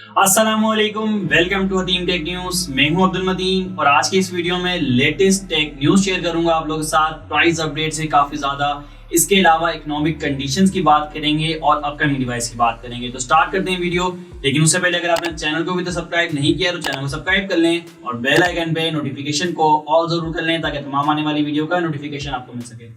अस्सलामुअलैकुम, welcome to Hatim tech news. मैं हूं अब्दुल मतीन और आज की इस वीडियो में लेटेस्ट टेक न्यूज शेयर करूंगा आप लोगों के साथ। प्राइस अपडेट से काफी ज्यादा, इसके अलावा इकोनॉमिक कंडीशंस की बात करेंगे और अपकमिंग डिवाइस की बात करेंगे। तो स्टार्ट करते हैं वीडियो, लेकिन उससे पहले अगर आपने चैनल को भी तो सब्सक्राइब नहीं किया तो चैनल को सब्सक्राइब कर लें और बेल आइकन पे नोटिफिकेशन को ऑल जरूर कर लें ताकि तमाम आने वाली वीडियो का नोटिफिकेशन आपको मिल सके।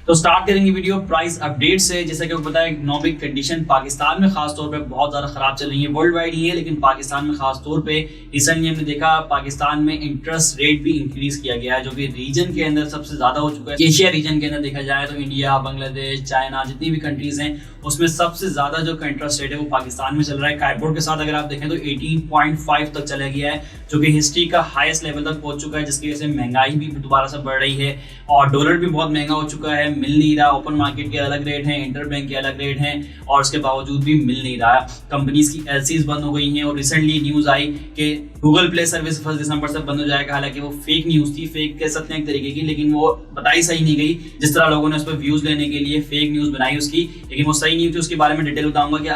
तो स्टार्ट करेंगे वीडियो प्राइस अपडेट से। जैसा कि आपको पता है, इकोनॉमिक कंडीशन पाकिस्तान में खास तौर पे बहुत ज़्यादा ख़राब चल रही है, वर्ल्ड वाइड ही है, लेकिन पाकिस्तान में खास तौर पे रिसेंटली हमने देखा पाकिस्तान में इंटरेस्ट रेट भी इंक्रीज किया गया है, जो कि रीजन के अंदर सबसे ज़्यादा हो चुका है। एशिया रीजन के अंदर देखा जाए तो इंडिया, बांग्लादेश, चाइना, जितनी भी कंट्रीज हैं उसमें सबसे ज़्यादा जो इंटरेस्ट रेट है वो पाकिस्तान में चल रहा है। काइपोर्ट के साथ अगर आप देखें तो 18.5 तक चला गया है, जो कि हिस्ट्री का हाईएस्ट लेवल तक पहुंच चुका है, जिसकी वजह से महंगाई भी दोबारा से बढ़ रही है और डॉलर भी बहुत महंगा हो चुका है, मिल नहीं रहा। ओपन मार्केट के अलग रेट हैं, इंटर बैंक के अलग रेट हैं और उसके बावजूद भी मिल नहीं रहा। कंपनीज की एलसीज बंद हो गई हैं और रिसेंटली न्यूज आई कि गूगल प्ले सर्विस 1 दिसंबर से बंद हो जाएगा। हालांकि वो फेक न्यूज थी, फेक कह सकते हैं एक तरीके की, लेकिन वो बताई सही नहीं गई। जिस तरह लोगों ने उस पर व्यूज लेने के लिए फेक न्यूज बनाई उसकी, लेकिन वो सही नहीं थी। उसके बारे में डिटेल बताऊंगा कि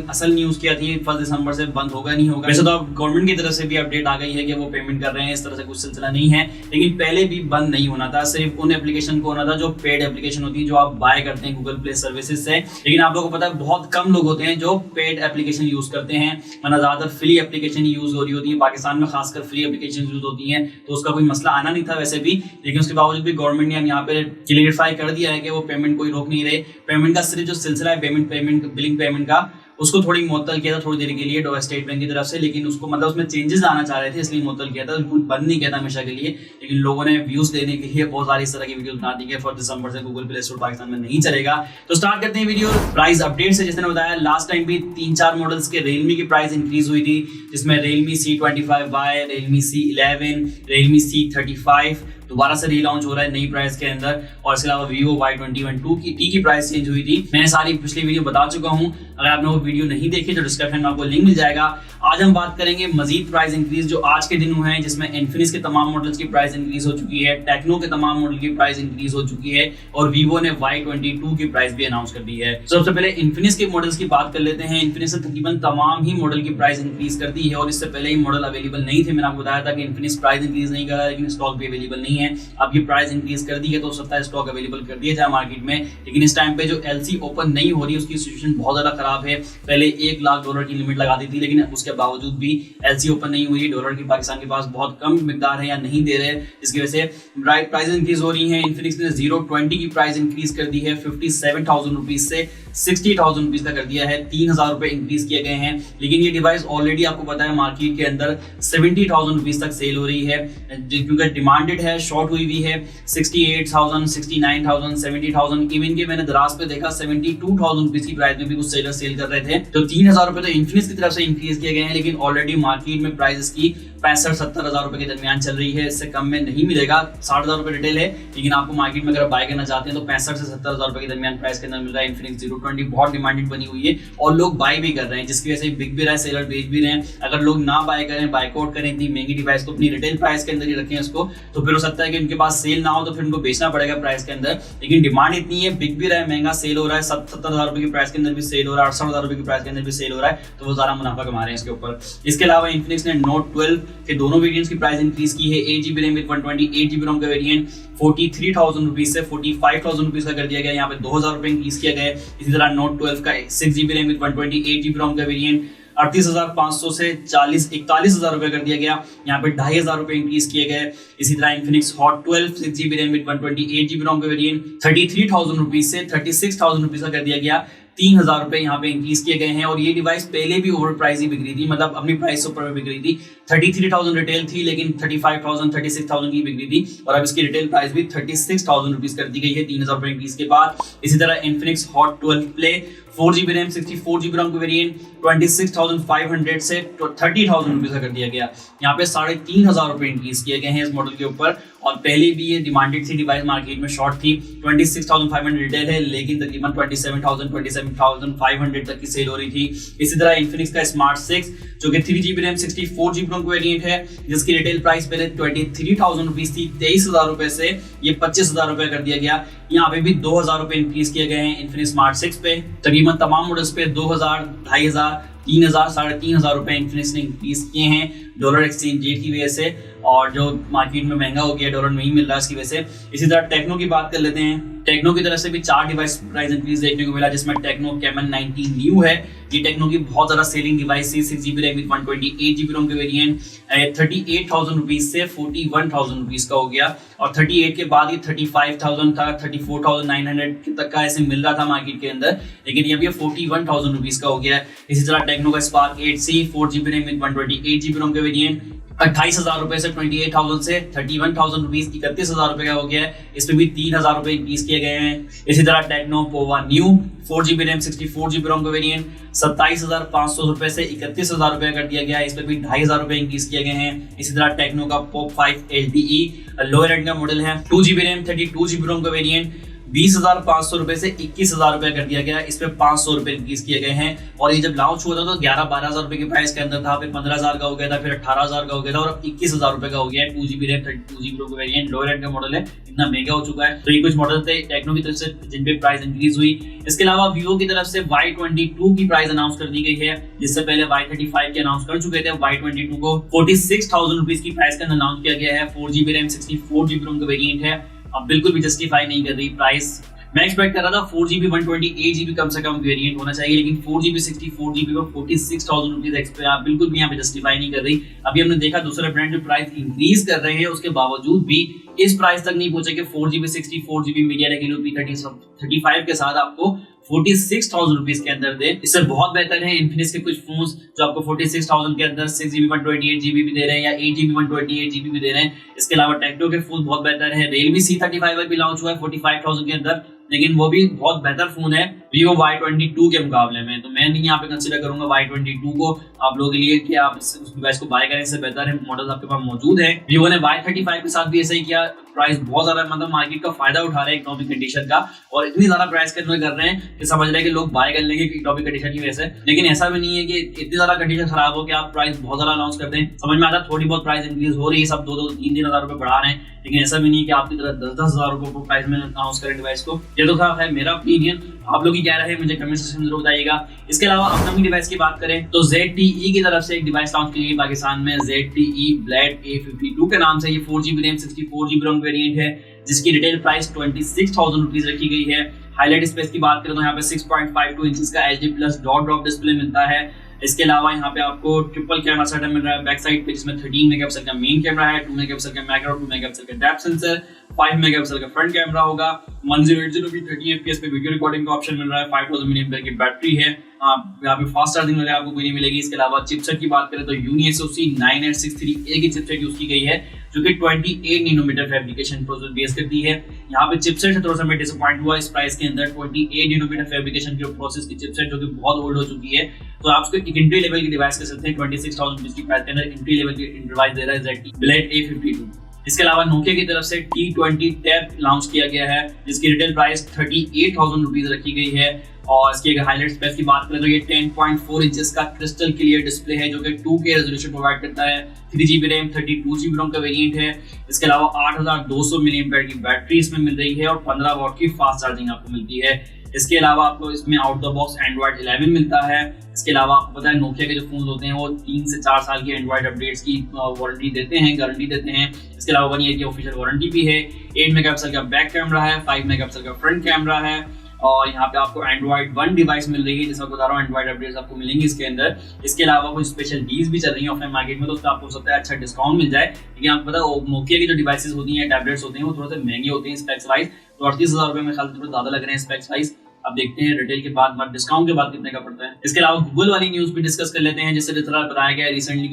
असल न्यूज क्या थी, 1 दिसंबर से बंद होगा नहीं होगा। वैसे तो अब गवर्नमेंट की तरफ से भी अपडेट आ गई है कि वो पेमेंट कर रहे हैं, इस तरह से कुछ सिलसिला नहीं है, लेकिन पहले भी बंद नहीं होना था। सिर्फ उन एप्लीकेशन को होना था जो पेड एप्लीकेशन होती है, जो आप बाय करते हैं गूगल प्ले सर्विसेज से। लेकिन आप लोगों को पता है बहुत कम लोग होते हैं जो पेड एप्लीकेशन यूज करते हैं, वरना ज्यादातर फ्री एप्लीकेशन यूज हो रही होती है। पाकिस्तान में खासकर फ्री एप्लीकेशन यूज होती हैं, तो उसका कोई मसला आना नहीं था वैसे भी, लेकिन उसके बावजूद भी गवर्नमेंट ने हम यहाँ पे क्लियरिफाई कर दिया है कि वो पेमेंट कोई रोक नहीं रहे। पेमेंट का सिर्फ जो सिलसिला है पेमेंट बिलिंग पेमेंट का, उसको थोड़ी मुअत्तल किया था थोड़ी देर के लिए स्टेट बैंक की तरफ से, लेकिन उसको मतलब उसमें चेंजेस लाना चाह रहे थे इसलिए मुअत्तल किया था, बंद नहीं किया था हमेशा के लिए। लेकिन लोगों ने व्यूज देने के लिए बहुत सारी इस तरह की वीडियो बना दी है 4 दिसंबर से गूगल प्ले स्टोर पाकिस्तान में नहीं चलेगा। तो स्टार्ट करते हैं वीडियो प्राइस अपडेट से। जैसे बताया लास्ट टाइम भी 3-4 मॉडल्स के रियलमी की प्राइस इंक्रीज हुई थी, जिसमें Realme C25Y, Realme C11, Realme C35 दोबारा से रीलॉन्च हो रहा है नई प्राइस के अंदर, और इसके अलावा Vivo Y21 की प्राइस चेंज हुई थी। मैंने सारी पिछली वीडियो बता चुका हूं, अगर आपने वो वीडियो नहीं देखी तो डिस्क्रिप्शन में आपको लिंक मिल जाएगा। आज हम बात करेंगे मजीद प्राइस इंक्रीज जो आज के दिन हुए हैं, जिसमें इन्फिनिक्स के तमाम मॉडल्स की प्राइस इंक्रीज हो चुकी है, टेक्नो के तमाम मॉडल की प्राइस इंक्रीज हो चुकी है और Vivo ने Y22 की प्राइस भी अनाउंस कर दी है। सबसे पहले इन्फिनिक्स के मॉडल्स की बात कर लेते हैं। इन्फिनिक्स ने तकरीबन तमाम ही मॉडल की प्राइस इंक्रीज कर दी है और इससे पहले ही मॉडल अवेलेबल नहीं थे। मैंने आपको बताया था कि इन्फिनिक्स प्राइस इंक्रीज नहीं कर रहा है, लेकिन स्टॉक भी अवेलेबल नहीं है। अब ये प्राइस इंक्रीज कर दी है तो हो सकता है स्टॉक अवेलेबल कर दिया जाए मार्केट में, लेकिन इस टाइम पे जो एलसी ओपन नहीं हो रही उसकी सिचुएशन बहुत ज्यादा खराब है। पहले $1 लाख की लिमिट लगा दी थी, लेकिन उसके बावजूद भी एलसी ओपन नहीं हुई। डॉलर की पाकिस्तान के पास बहुत कम मिकदार है या नहीं दे रहे, जिसकी वजह से प्राइस इंक्रीज हो रही है। इन्फिनिक्स ने 020 की प्राइस इंक्रीज कर दी है 57,000 रुपीज से 60,000 रुपीज का कर दिया है, 3,000 रुपए इंक्रीज किए गए हैं। लेकिन ये डिवाइस ऑलरेडी आपको पता है मार्केट के अंदर 70,000 रुपीज तक सेल हो रही है, क्योंकि डिमांडेड है, शॉर्ट हुई भी है। 68,000, 69,000, 70,000, इवन के मैंने दराज पे देखा 72,000 रुपीज की प्राइस में भी कुछ सेलर सेल कर रहे थे। तो 3,000 रुपए तो इन्फिनिक्स की तरफ से इंक्रीज किए गए हैं, लेकिन ऑलरेडी मार्केट में प्राइस की 65-70,000 रुपए के दरमियान चल रही है। इससे कम में नहीं मिलेगा। 60,000 रुपए रिटेल है, लेकिन आपको मार्केट में अगर बाय करना चाहते हैं तो 65 से 70,000 रुपए के दरमियान प्राइस के अंदर मिल रहा है। इन्फिनिक्स 020 बहुत डिमांडेड बनी हुई है और लोग बाय भी कर रहे हैं, जिसकी वजह से बिक भी रहा है, सेलर बेच भी रहे हैं। अगर लोग ना बाय करें, बायकआउट करें इतनी महंगी डिवाइस को, अपनी रिटेल प्राइस के अंदर ही रखें इसको, तो फिर हो सकता है कि उनके पास सेल ना हो तो फिर उनको बेचना पड़ेगा प्राइस के अंदर। लेकिन डिमांड इतनी है, बिक भी रहा है, महंगा सेल हो रहा है, 70,000 रुपए की प्राइस के अंदर भी सेल हो रहा है, 68,000 रुपए की प्राइस के अंदर भी सेल हो रहा है, तो वो ज्यादा मुनाफा कमा रहे हैं इसके ऊपर। इसके अलावा इन्फिनिक्स ने Note 12 के दोनों वेरिएंट्स की प्राइस इंक्रीज की है। 8GB रैम विद 128GB रोम का वेरिएंट 43,000 रुपीज से 45,000 रुपीज का कर दिया गया, यहाँ पे 2,000 रुपए इंक्रीज किया गया है। इसी तरह Note 12 का 6GB रैम विद 128GB रोम का वेरिएंट 38,500 से 41,000 रुपए कर दिया गया, यहाँ पे 2,500 रुपए इंक्रीज किए गए। इसी तरह Infinix hot 12 6GB RAM with 128GB रोम का वेरिएंट 33,000 रुपीज से 36,000 रुपीज का कर दिया गया, 3,000 रुपए यहाँ पे इंक्रीज किए गए हैं। और ये डिवाइस पहले भी ओवर प्राइस ही बिक रही थी, मतलब अपनी प्राइस से ऊपर बिक रही थी। 33,000 रिटेल थी, लेकिन 35,000 36,000 की बिक रही थी, और अब इसकी रिटेल प्राइस भी 36,000 रुपीज कर दी गई है 3,000 रुपए इंक्रीज के बाद। इसी तरह Infinix hot 12 play 4GB RAM 64GB रोम का वेरिएंट 26,500 से 30,000 रुपीज का कर दिया गया, यहाँ पे 3,500 रुपए इंक्रीज किए गए हैं इस मॉडल के ऊपर। और पहले भी ये डिमांडेड थी डिवाइस, मार्केट में शॉर्ट थी। 26,500 रिटेल है, लेकिन तकरीबन 27,500 तक की सेल हो रही थी। इसी तरह इन्फिनिक्स का स्मार्ट 6 जो कि 3GB रैम 64GB रोम का वेरिएंट है, जिसकी रिटेल प्राइस पहले 23,000 रुपीज थी, 23,000 रुपए से ये 25,000 रुपए कर दिया गया। यहाँ पे भी 2000 रुपए इंक्रीज किए गए हैं इन्फिनिक्स स्मार्ट 6 पे। तकरीबन तमाम मॉडल्स पे 2000, 2500, 3000, 3500 रुपए इन्फिनिक्स ने इंक्रीज किए हैं डॉलर एक्सचेंज रेट की वजह से, और जो मार्केट में महंगा हो गया, डॉलर नहीं मिल रहा इसकी वजह से। इसी तरह टेक्नो की बात कर लेते हैं। टेक्नो की तरफ से भी 4 डिवाइस प्राइस इंक्रीज देखने को मिला, जिसमें टेक्नो कैमन 90 न्यू है। ये टेक्नो की बहुत ज्यादा सेलिंग डिवाइस है। 6GB रैम विद 128GB रोम के वेरिएंट 38,000 रुपीज से 41,000 रुपीज का हो गया, और 38 के बाद ये 35,000 था, 34,900 तक का ऐसे मिल रहा था मार्केट के अंदर, लेकिन ये अभी 41,000 रुपीज का हो गया। इसी तरह टेक्नो का spark 8C 4GB RAM with 128GB रोम के वेरिएंट 28,000 रुपए से 28,000 से 31,000 रुपीज 31,000 रुपए का हो गया है। इस पे भी 3,000 रुपए इंक्रीज किए गए हैं। इसी तरह techno Pova new 4GB RAM 64GB रोम का वेरिएंट 27,500 रुपए से 31,000 रुपए कर दिया गया है। इस पे भी 2,500 रुपए इंक्रीज किए गए हैं। इसी तरह टेक्नो का पॉप 5 LTE लोअर एंड का मॉडल है, 2GB रैम 32GB रोम का वेरिएंट 20,500 रुपए से 21,000 रुपए कर दिया गया। इस पे 500 रुपए इंक्रीज किए गए हैं। और ये जब लॉन्च हुआ था तो 11-12,000 रुपए के प्राइस के अंदर था, फिर 15,000 का हो गया था, फिर 18,000 का हो गया था, और अब 21,000 रुपए का हो गया है। 2GB रैम 32GB रोम का वेरिएंट लोअर एंड का मॉडल है, इतना महंगा हो चुका है। तो ये कुछ मॉडल थे टेक्नो की तरफ से जिन पे प्राइस इंक्रीज हुई। इसके अलावा वीवो की तरफ से Y22 की प्राइस अनाउंस कर दी गई है, जिससे पहले Y35 के अनाउंस कर चुके थे। Y22 को 46,000 रुपीज की प्राइस के अंदर अनाउंस किया गया है। 4GB रैम 64GB रोम का वेरिएंट है। अब बिल्कुल भी जस्टिफाई नहीं कर रही प्राइस। मैं एक्सपेक्ट कर रहा था 4GB 128GB कम से कम वेरिएंट होना चाहिए, लेकिन 4GB 64GB को 46,000 रुपीज एक्सपेक्ट बिल्कुल भी यहाँ पे जस्टिफाई नहीं कर रही। अभी हमने देखा दूसरे ब्रांड जो प्राइस इंक्रीज कर रहे हैं, उसके बावजूद भी इस प्राइस तक नहीं पहुंचे कि 4GB 64GB MediaTek Helio P35 के साथ आपको 46,000 रुपीज के अंदर दे। इससे बहुत बेहतर है इन्फिनिक्स के कुछ फोन्स जो आपको 46,000 के अंदर 6GB 128GB भी दे रहे हैं, या 8GB 128GB भी दे रहे हैं। इसके अलावा टेक्नो के फोन बहुत बेहतर है। Realme C35 भी लॉन्च हुआ है 45,000 के अंदर, लेकिन वो भी बहुत बेहतर फोन है Vivo Y22 के मुकाबले में। तो मैं नहीं यहाँ पे कंसीडर करूंगा Y22 को आप लोगों के लिए कि आप उस डिवाइस को बाय करें, इससे बेहतर है मॉडल आपके पास मौजूद है। Vivo ने Y35 के साथ भी ऐसा ही किया। प्राइस बहुत ज्यादा मतलब मार्केट का फायदा उठा रहे हैं इकोनॉमिक कंडीशन का, और इतनी ज्यादा प्राइस कर रहे हैं कि समझ रहे हैं कि लोग बाय कर लेंगे इकोनॉमिक कंडीशन की वजह से। लेकिन ऐसा भी नहीं है कि इतनी ज्यादा कंडीशन खराब हो कि आप प्राइस बहुत ज्यादा अनाउंस करते हैं। समझ में आता है थोड़ी बहुत प्राइस इंक्रीज हो रही है, सब 2-3,000 रुपए बढ़ा रहे हैं, लेकिन ऐसा भी नहीं है कि आपकी तरह 10,000 रुपए को प्राइस में अनाउंस करें डिवाइस को। ये तो था है मेरा ओपिनियन। आप लोग की क्या राय है मुझे कमेंट सेक्शन में जरूर बताइएगा। इसके अलावा अपकमिंग डिवाइस की बात करें तो ZTE की तरफ से एक डिवाइस लॉन्च की गई पाकिस्तान में, ZTE Blade A52 के नाम से। ये 4GB रैम 64GB रोम वेरिएंट है, जिसकी रिटेल प्राइस 26,000 रुपीज रखी गई है। हाईलाइट स्पेस की बात करें तो यहाँ पे 6.52 इंच का HD+ डॉट ड्रॉप डिस्प्ले मिलता है। इसके अलावा यहाँ पे आपको ट्रिपल कैमरा सेटअप मिल रहा है बैक साइड पे, जिसमें 13 मेगापिक्सल का मेन कैमरा है, 2 मेगापिक्सल का मैक्रो, 2 मेगापिक्सल का डेप्थ सेंसर, 5 मेगापिक्सल का फ्रंट कैमरा होगा। 1080 पे 30 FPS पे वीडियो रिकॉर्डिंग का ऑप्शन मिल रहा है। 5000 mAh की बैटरी है। यहाँ पे फास्ट चार्जिंग वगैरह आपको कोई नहीं मिलेगी। इसके अलावा चिपसेट की बात करें तो UniSoC 9863A की चिपसेट यूज की गई है, जो कि 28 नैनोमीटर फैब्रिकेशन प्रोसेस बेस करती है। यहाँ पे चिपसेट से थोड़ा सा मैं डिसअपॉइंट हुआ इस प्राइस के अंदर। 28 नैनोमीटर फैब्रिकेशन के प्रोसेस की चिपसेट जो कि बहुत ओल्ड हो चुकी है, तो आप उसको एक एंट्री लेवल की डिवाइस कर सकते हैं। 26,000 रुपीज की प्राइस के अंदर एंट्री लेवल की डिवाइस दे रहा है ZTE Blade A52। इसके अलावा नोकिया की तरफ से T20 टैब लॉन्च किया गया है, जिसकी रिटेल प्राइस 38,000 रुपीज रखी गई है। और इसकी अगर हाईलाइट स्पेस की बात करें तो ये 10.4 इंचेस का क्रिस्टल क्लियर डिस्प्ले है, जो कि 2K रेजोल्यूशन प्रोवाइड करता है। 3GB रैम 32GB रोम का वेरिएंट है। इसके अलावा 8200 mAh की बैटरी इसमें मिल रही है, और 15 वॉट की फास्ट चार्जिंग आपको मिलती है। इसके अलावा आपको इसमें आउट द बॉक्स Android 11 मिलता है। इसके अलावा आपको पता है नोकिया के जो फोन होते हैं वो 3 से 4 साल की एंड्रॉइड अपडेट्स की वारंटी देते हैं, गारंटी देते हैं। इसके अलावा 1 ईयर की ऑफिशियल वारंटी भी है। 8 मेगापिक्सल का बैक कैमरा है, 5 मेगापिक्सल का फ्रंट कैमरा है, और यहाँ पे आपको Android 1 डिवाइस मिल रही है, जैसा बता रहा हूँ एंड्रॉइड अपडेट्स आपको मिलेंगी इसके अंदर। इसके अलावा कुछ स्पेशल डील्स भी चल रही है ऑफलाइन मार्केट में, तो उसका आपको हो सकता है अच्छा डिस्काउंट मिल जाए। लेकिन आपको पता है नोकिया की जो डिवाइसेस होती हैं, टैबलेट्स होते हैं, वो थोड़े से महंगे होते हैं स्पेक्स वाइज। तो 38,000 रुपए में ख्याल थोड़ा ज्यादा लग रहे हैं स्पेक्स वाइज। अब देखते हैं रिटेल के बाद डिस्काउंट के बाद कितने का पड़ता है। इसके अलावा गूगल वाली न्यूज भी डिस्कस कर लेते हैं। जिससे बताया गया recently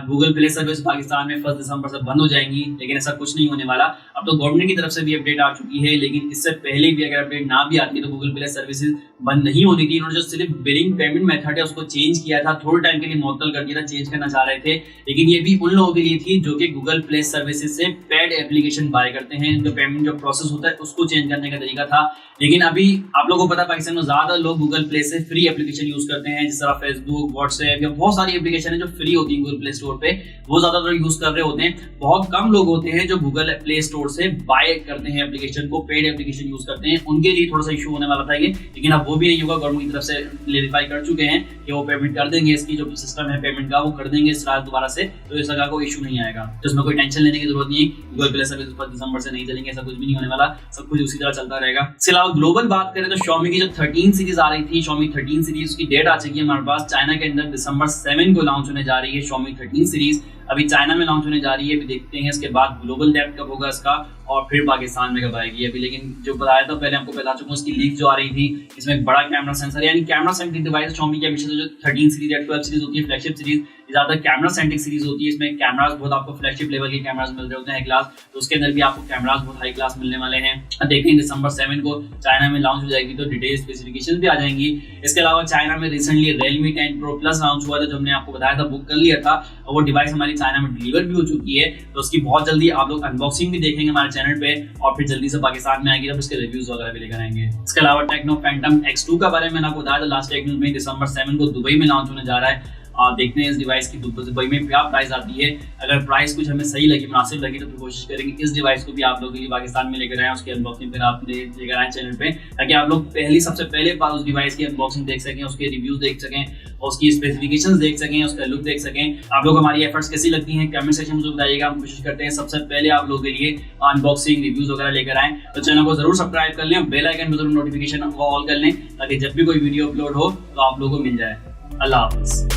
Google play service Pakistan में 1 दिसंबर से बंद हो जाएंगी, लेकिन ऐसा कुछ नहीं होने वाला। अब तो गवर्नमेंट की तरफ से भी अपडेट आ चुकी है, लेकिन इससे पहले भी अगर अपडेट ना भी आती तो गूगल प्ले सर्विसेज बंद नहीं होनी थी। इन्होंने जो सिर्फ बिलिंग पेमेंट मेथड है उसको चेंज किया था, थोड़े टाइम के लिए मुअत्तल कर दिया था, चेंज करना चाह रहे थे। लेकिन ये भी उन लोगों के लिए थी जो कि गूगल प्ले सर्विसेज से पेड एप्लीकेशन बाय करते हैं। इनका पेमेंट जो प्रोसेस होता है उसको चेंज करने का तरीका था। लेकिन अभी आप लोगों को पता है पाकिस्तान में ज्यादा लोग गूगल प्ले से फ्री एप्लीकेशन यूज करते हैं, जिस तरह फेसबुक, व्हाट्सएप या बहुत सारी एप्लीकेशन है जो फ्री होती है गूगल प्ले स्टोर पे, वो ज्यादातर यूज कर रहे होते हैं। बहुत कम लोग होते हैं जो गूगल प्ले स्टोर से बाय करते हैं एप्लीकेशन को, पेड एप्लीकेशन यूज करते हैं। उनके लिए थोड़ा सा इशू होने वाला था ये, लेकिन अब वो भी नहीं होगा। गवर्नमेंट की तरफ से क्लेरिफाई कर चुके हैं कि वो पेमेंट कर देंगे, इसकी जो सिस्टम है पेमेंट का वो कर देंगे इस रात दोबारा से, तो इस जगह कोई इशू नहीं आएगा। तो इसमें कोई टेंशन लेने की जरूरत नहीं है। गूगल प्ले सर्विस पर दिसंबर से नहीं चलेंगे, ऐसा कुछ भी नहीं होने वाला, सब कुछ उसी तरह चलता रहेगा। इसके अलावा ग्लोबल बात करें तो Xiaomi की जो 13 सीरीज आ रही थी, Xiaomi 13 सीरीज की डेट आ चुकी है हमारे पास। चाइना के अंदर दिसंबर 7 को लॉन्च होने जा रही है Xiaomi 13 सीरीज। अभी चाइना में लॉन्च होने जा रही है, अभी देखते हैं इसके बाद ग्लोबल डेब्ट कब होगा इसका और फिर पाकिस्तान में कब आएगी अभी। लेकिन जो बताया था पहले आपको बता चुका हूं, इसकी लीक जो आ रही थी, इसमें एक बड़ा कैमरा सेंसर यानी कैमरा सेंट्रिक डिवाइस Xiaomi की हमेशा जो 13 सीरीज या 12 सीरीज होती है, फ्लैगशिप सीरीज ज्यादा कैमरा सेंट्रिक सीरीज होती है। इसमें कैमरास बहुत आपको फ्लैगशिप लेवल के कैमरास मिल रहे होते हैं क्लास, तो उसके अंदर भी आपको कैमरास बहुत हाई क्लास मिलने वाले हैं। देखते हैं दिसंबर 7 को चाइना में लॉन्च हो जाएगी तो डिटेल स्पेसिफिकेशन भी आ जाएंगी। इसके अलावा चाइना में recently Realme 10 Pro Plus launch हुआ था, जो हमने आपको बताया था, बुक कर लिया था, और वो डिवाइस हमारी चाइना में डिलीवर भी हो चुकी है। तो उसकी बहुत जल्दी आप लोग अनबॉक्सिंग भी देखेंगे हमारे चैनल पे, और फिर जल्दी से पाकिस्तान में आएगी, तब इसके रिव्यूज वगैरह भी लेकर आएंगे। इसके अलावा टेक्नो फैंटम X2 का बारे में मैंने आपको बताया था लास्ट टेक न्यूज में, दिसंबर 7 को दुबई में लॉन्च होने जा रहा है। देखते हैं इस डिवाइस की दुबई में क्या प्राइस आती है। अगर प्राइस कुछ हमें सही लगी, मुनासिब लगी, तो फिर कोशिश करेंगे इस डिवाइस को भी आप लोगों के लिए पाकिस्तान में लेकर आए, उसकी अनबॉक्सिंग फिर आप लेकर आए चैनल पे, ताकि आप लोग सबसे पहले बार उस डिवाइस की अनबॉक्सिंग देख सकें, उसके रिव्यूज देख सकें, और उसकी स्पेसिफिकेशंस देख सकें, उसका लुक देख सकें। आप लोग हमारी एफर्ट्स कैसी लगती हैं कमेंट सेक्शन में बताइएगा। हम कोशिश करते हैं सबसे पहले आप लोगों के लिए अनबॉक्सिंग रिव्यूज वगैरह लेकर आए। तो चैनल को जरूर सब्सक्राइब कर लें, बेल आइकन पर जरूर नोटिफिकेशन ऑल कर लें, ताकि जब भी कोई वीडियो अपलोड हो तो आप लोगों को मिल जाए। अल्लाह हाफिज़।